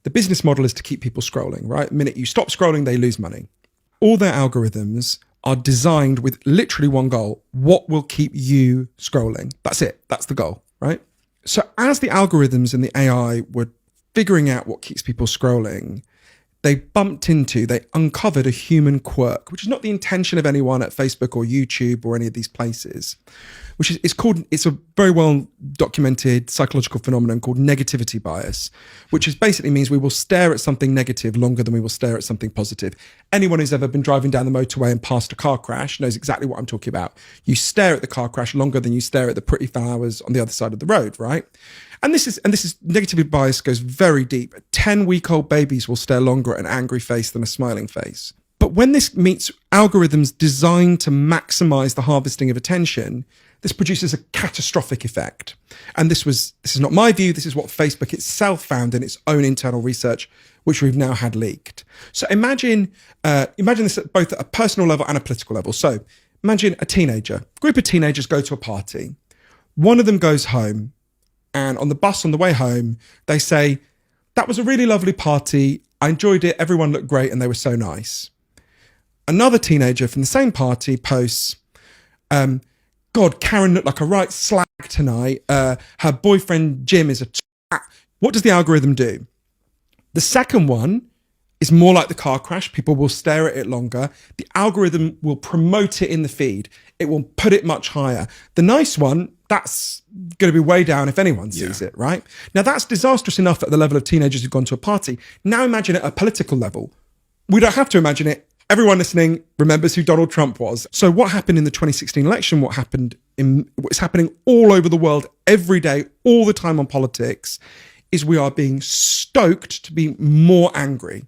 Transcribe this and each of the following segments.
The business model is to keep people scrolling, right? The minute you stop scrolling, they lose money. All their algorithms are designed with literally one goal. What will keep you scrolling? That's it. That's the goal, right? So as the algorithms and the AI were figuring out what keeps people scrolling, they uncovered a human quirk, which is not the intention of anyone at Facebook or YouTube or any of these places, which is it's a very well documented psychological phenomenon called negativity bias, which is basically means we will stare at something negative longer than we will stare at something positive. Anyone who's ever been driving down the motorway and passed a car crash knows exactly what I'm talking about. You stare at the car crash longer than you stare at the pretty flowers on the other side of the road, right? And this is negativity bias goes very deep. 10-week-old babies will stare longer at an angry face than a smiling face. But when this meets algorithms designed to maximize the harvesting of attention, this produces a catastrophic effect. And this is not my view. This is what Facebook itself found in its own internal research, which we've now had leaked. So imagine this at both at a personal level and a political level. So imagine a group of teenagers go to a party. One of them goes home, and on the bus on the way home, they say, "That was a really lovely party. I enjoyed it. Everyone looked great and they were so nice." Another teenager from the same party posts, "God, Karen looked like a right slag tonight. Her boyfriend Jim is a twat." What does the algorithm do? The second one is more like the car crash. People will stare at it longer. The algorithm will promote it in the feed. It will put it much higher. The nice one, that's going to be way down if anyone sees it, right? Now, that's disastrous enough at the level of teenagers who've gone to a party. Now imagine it at a political level. We don't have to imagine it. Everyone listening remembers who Donald Trump was. So what happened in the 2016 election, what's happening all over the world every day, all the time on politics, is we are being stoked to be more angry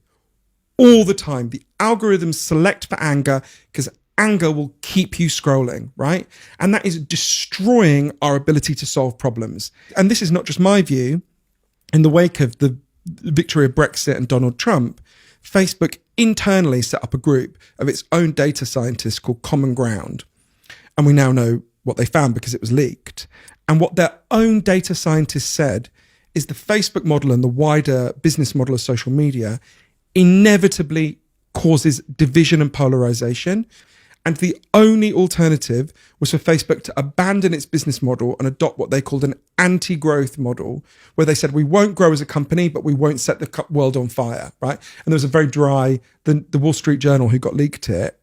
all the time. The algorithms select for anger because anger will keep you scrolling, right? And that is destroying our ability to solve problems. And this is not just my view. In the wake of the victory of Brexit and Donald Trump, Facebook internally set up a group of its own data scientists called Common Ground. And we now know what they found because it was leaked. And what their own data scientists said is the Facebook model and the wider business model of social media inevitably causes division and polarization. And the only alternative was for Facebook to abandon its business model and adopt what they called an anti-growth model, where they said, we won't grow as a company, but we won't set the world on fire, right? And there was a very dry, the Wall Street Journal, who got leaked it,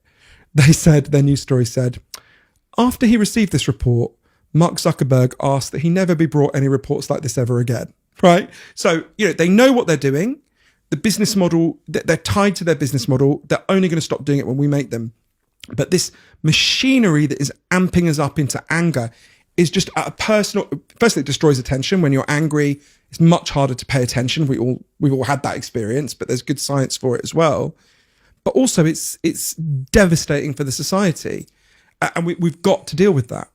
they said, their news story said, after he received this report, Mark Zuckerberg asked that he never be brought any reports like this ever again, right? So, they know what they're doing. The business model, they're tied to their business model. They're only going to stop doing it when we make them. But this machinery that is amping us up into anger is just at a personal, firstly, it destroys attention. When you're angry, it's much harder to pay attention. We've all had that experience, but there's good science for it as well. But also it's devastating for the society. And we've got to deal with that.